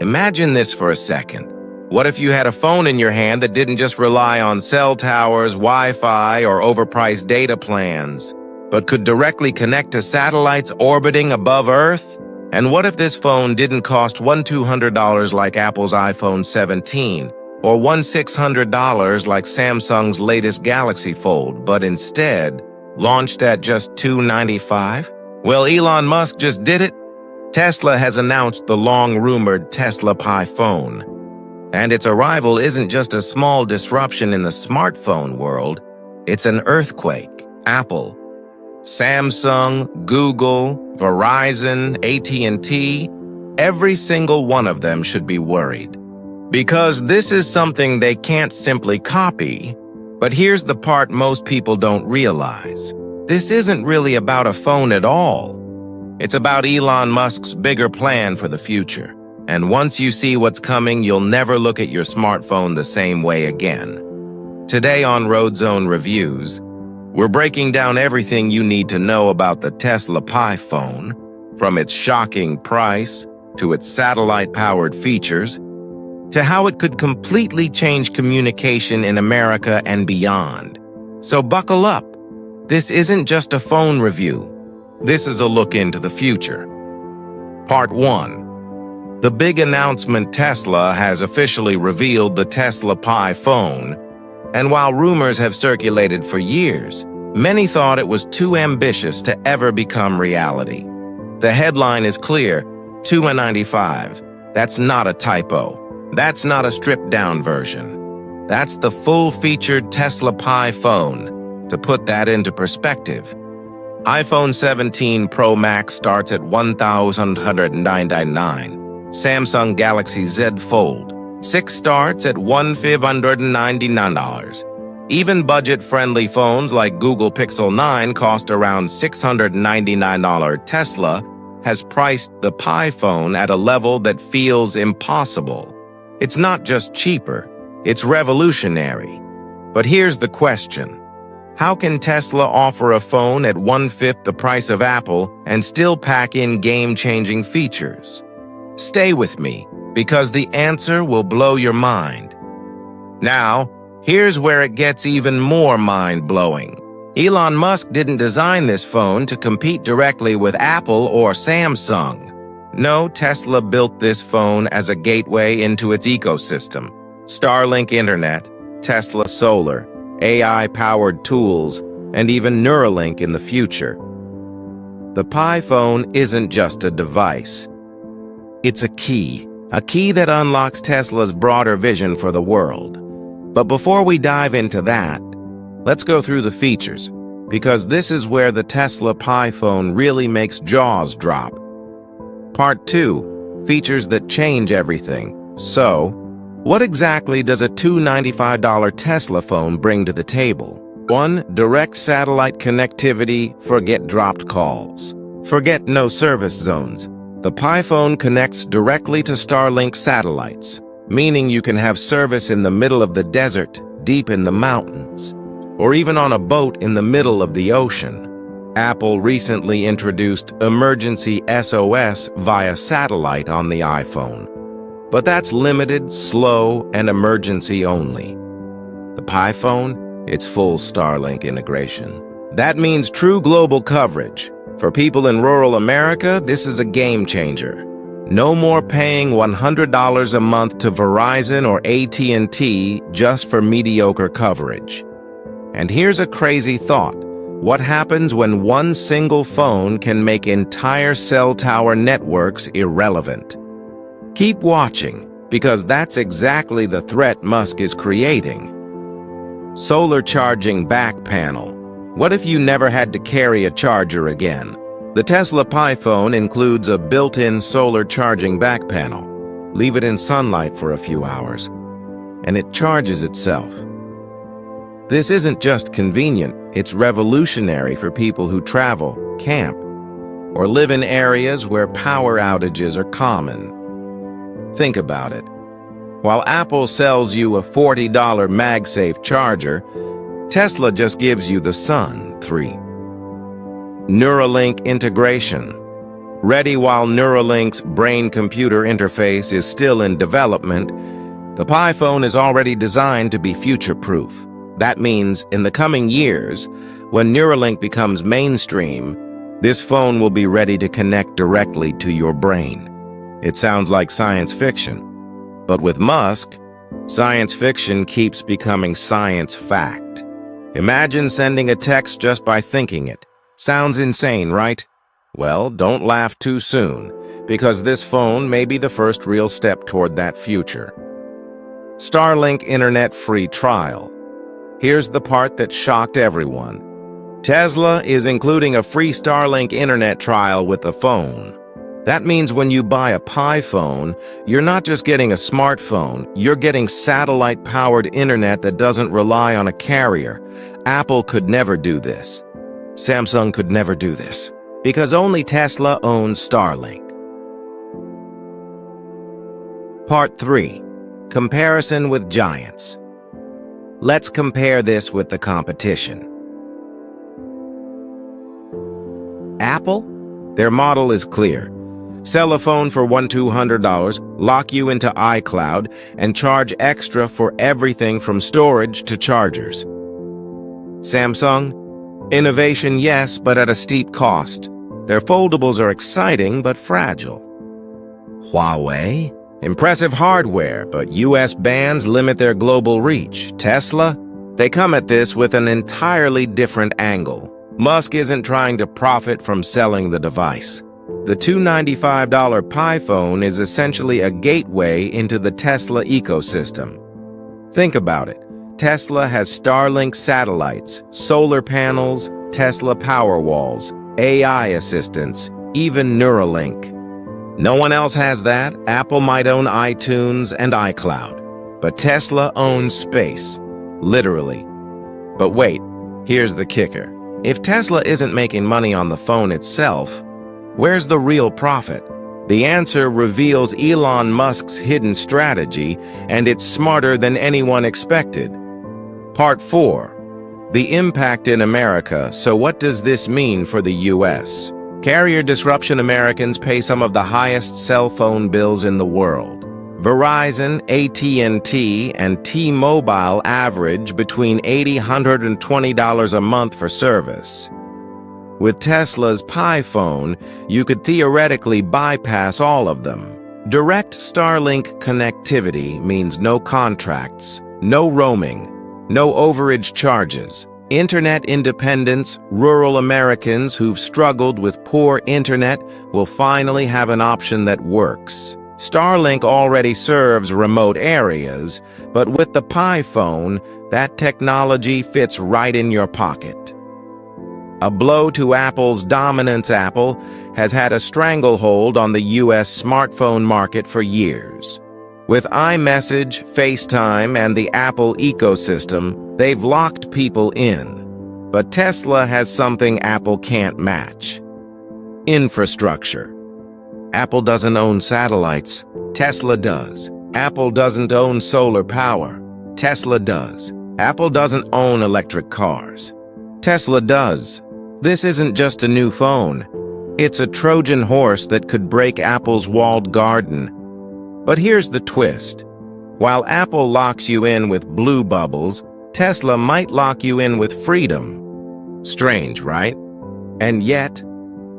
Imagine this for a second. What if you had a phone in your hand that didn't just rely on cell towers, Wi-Fi, or overpriced data plans, but could directly connect to satellites orbiting above Earth? And what if this phone didn't cost $1,200 like Apple's iPhone 17, or $1,600 like Samsung's latest Galaxy Fold, but instead launched at just $295? Well, Elon Musk just did it. Tesla has announced the long-rumored Tesla Pi phone. And its arrival isn't just a small disruption in the smartphone world, it's an earthquake. Apple, Samsung, Google, Verizon, AT&T, every single one of them should be worried. Because this is something they can't simply copy. But here's the part most people don't realize. This isn't really about a phone at all. It's about Elon Musk's bigger plan for the future. And once you see what's coming, you'll never look at your smartphone the same way again. Today on Road Zone Reviews, we're breaking down everything you need to know about the Tesla Pi phone, from its shocking price to its satellite-powered features, to how it could completely change communication in America and beyond. So buckle up. This isn't just a phone review. This is a look into the future. Part 1. The big announcement: Tesla has officially revealed the Tesla Pi phone. And while rumors have circulated for years, many thought it was too ambitious to ever become reality. The headline is clear: $295. That's not a typo. That's not a stripped-down version. That's the full-featured Tesla Pi phone. To put that into perspective, iPhone 17 Pro Max starts at $1,199. Samsung Galaxy Z Fold 6 starts at $1,599. Even budget-friendly phones like Google Pixel 9 cost around $699. Tesla has priced the Pi phone at a level that feels impossible. It's not just cheaper, it's revolutionary. But here's the question. How can Tesla offer a phone at 1/5 the price of Apple and still pack in game-changing features? Stay with me, because the answer will blow your mind. Now, here's where it gets even more mind-blowing. Elon Musk didn't design this phone to compete directly with Apple or Samsung. No, Tesla built this phone as a gateway into its ecosystem. Starlink Internet, Tesla Solar, AI-powered tools, and even Neuralink in the future. The Pi phone isn't just a device. It's a key that unlocks Tesla's broader vision for the world. But before we dive into that, let's go through the features, because this is where the Tesla Pi phone really makes jaws drop. Part 2, features that change everything. So, what exactly does a $295 Tesla phone bring to the table? 1. Direct satellite connectivity. Forget dropped calls. Forget no service zones. The Pi phone connects directly to Starlink satellites, meaning you can have service in the middle of the desert, deep in the mountains, or even on a boat in the middle of the ocean. Apple recently introduced emergency SOS via satellite on the iPhone. But that's limited, slow, and emergency only. The Pi phone, it's full Starlink integration. That means true global coverage. For people in rural America, this is a game changer. No more paying $100 a month to Verizon or AT&T just for mediocre coverage. And here's a crazy thought. What happens when one single phone can make entire cell tower networks irrelevant? Keep watching, because that's exactly the threat Musk is creating. Solar charging back panel. What if you never had to carry a charger again? The Tesla Pi phone includes a built-in solar charging back panel. Leave it in sunlight for a few hours, and it charges itself. This isn't just convenient, it's revolutionary for people who travel, camp, or live in areas where power outages are common. Think about it. While Apple sells you a $40 MagSafe charger, Tesla just gives you the sun. 3. Neuralink integration. Ready while Neuralink's brain-computer interface is still in development, the Pi phone is already designed to be future-proof. That means, in the coming years, when Neuralink becomes mainstream, this phone will be ready to connect directly to your brain. It sounds like science fiction, but with Musk, science fiction keeps becoming science fact. Imagine sending a text just by thinking it. Sounds insane, right? Well, don't laugh too soon, because this phone may be the first real step toward that future. Starlink Internet Free Trial. Here's the part that shocked everyone. Tesla is including a free Starlink Internet trial with the phone. That means when you buy a Pi phone, you're not just getting a smartphone, you're getting satellite-powered internet that doesn't rely on a carrier. Apple could never do this. Samsung could never do this, because only Tesla owns Starlink. Part 3. Comparison with giants. Let's compare this with the competition. Apple? Their model is clear. Sell a phone for $1,200, lock you into iCloud, and charge extra for everything from storage to chargers. Samsung? Innovation, yes, but at a steep cost. Their foldables are exciting but fragile. Huawei? Impressive hardware, but US bans limit their global reach. Tesla? They come at this with an entirely different angle. Musk isn't trying to profit from selling the device. The $295 Pi phone is essentially a gateway into the Tesla ecosystem. Think about it. Tesla has Starlink satellites, solar panels, Tesla Powerwalls, AI assistants, even Neuralink. No one else has that. Apple might own iTunes and iCloud, but Tesla owns space, literally. But wait, here's the kicker. If Tesla isn't making money on the phone itself, where's the real profit? The answer reveals Elon Musk's hidden strategy, and it's smarter than anyone expected. Part 4. The impact in America. So what does this mean for the US? Carrier disruption. Americans pay some of the highest cell phone bills in the world. Verizon, AT&T, and T-Mobile average between $80 and $120 a month for service. With Tesla's Pi phone, you could theoretically bypass all of them. Direct Starlink connectivity means no contracts, no roaming, no overage charges. Internet independence. Rural Americans who've struggled with poor internet will finally have an option that works. Starlink already serves remote areas, but with the Pi phone, that technology fits right in your pocket. A blow to Apple's dominance. Apple has had a stranglehold on the US smartphone market for years. With iMessage, FaceTime, and the Apple ecosystem, they've locked people in. But Tesla has something Apple can't match: infrastructure. Apple doesn't own satellites. Tesla does. Apple doesn't own solar power. Tesla does. Apple doesn't own electric cars. Tesla does. This isn't just a new phone. It's a Trojan horse that could break Apple's walled garden. But here's the twist. While Apple locks you in with blue bubbles, Tesla might lock you in with freedom. Strange, right? And yet,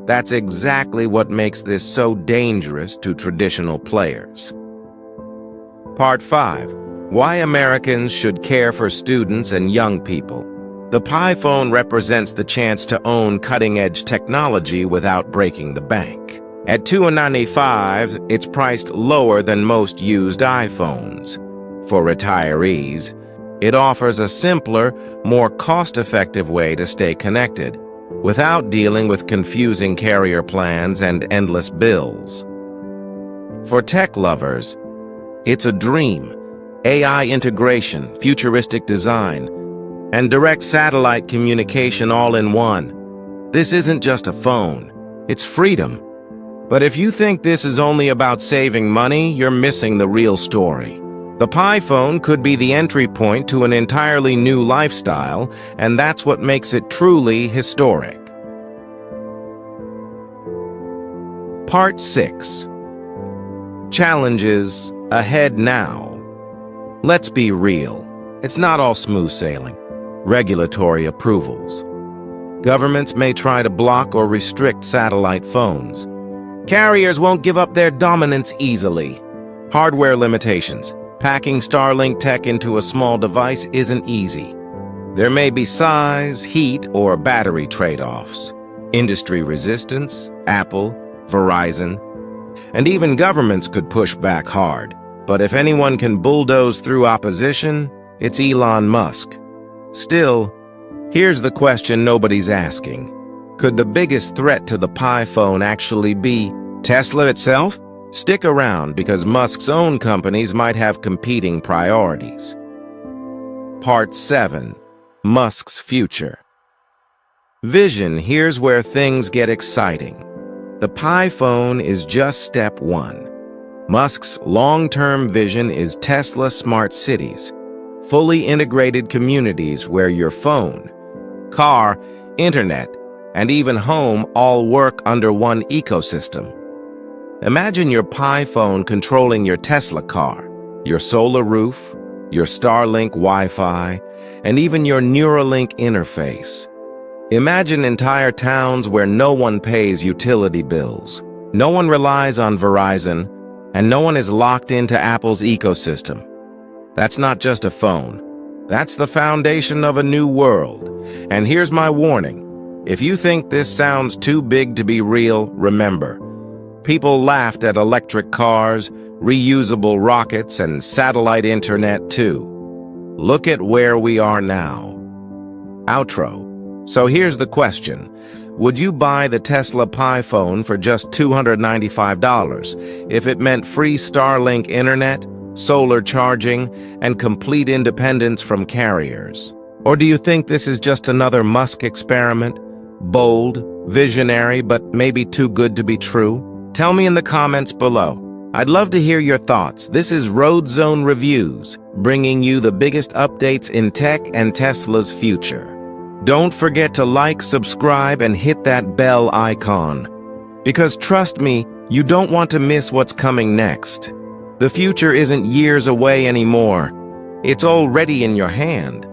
that's exactly what makes this so dangerous to traditional players. Part 5. Why Americans should care for students and young people. The Pi phone represents the chance to own cutting-edge technology without breaking the bank. At $295, it's priced lower than most used iPhones. For retirees, it offers a simpler, more cost-effective way to stay connected, without dealing with confusing carrier plans and endless bills. For tech lovers, it's a dream. AI integration, futuristic design, and direct satellite communication all in one. This isn't just a phone, it's freedom. But if you think this is only about saving money, you're missing the real story. The Pi phone could be the entry point to an entirely new lifestyle, and that's what makes it truly historic. Part 6. Challenges ahead now. Let's be real. It's not all smooth sailing. Regulatory approvals. Governments may try to block or restrict satellite phones. Carriers won't give up their dominance easily. Hardware limitations. Packing Starlink tech into a small device isn't easy. There may be size, heat, or battery trade-offs. Industry resistance, Apple, Verizon, and even governments could push back hard. But if anyone can bulldoze through opposition, it's Elon Musk. Still, here's the question nobody's asking. Could the biggest threat to the Pi phone actually be Tesla itself? Stick around because Musk's own companies might have competing priorities. Part 7. Musk's future. Vision, here's where things get exciting. The Pi phone is just step one. Musk's long-term vision is Tesla smart cities, fully integrated communities where your phone, car, internet, and even home all work under one ecosystem. Imagine your Pi phone controlling your Tesla car, your solar roof, your Starlink Wi-Fi, and even your Neuralink interface. Imagine entire towns where no one pays utility bills, no one relies on Verizon, and no one is locked into Apple's ecosystem. That's not just a phone. That's the foundation of a new world. And here's my warning. If you think this sounds too big to be real, remember, people laughed at electric cars, reusable rockets, and satellite internet too. Look at where we are now. Outro. So here's the question. Would you buy the Tesla Pi phone for just $295 if it meant free Starlink internet, solar charging, and complete independence from carriers? Or do you think this is just another Musk experiment? Bold, visionary, but maybe too good to be true? Tell me in the comments below. I'd love to hear your thoughts. This is Road Zone Reviews, bringing you the biggest updates in tech and Tesla's future. Don't forget to like, subscribe, and hit that bell icon. Because trust me, you don't want to miss what's coming next. The future isn't years away anymore. It's already in your hand.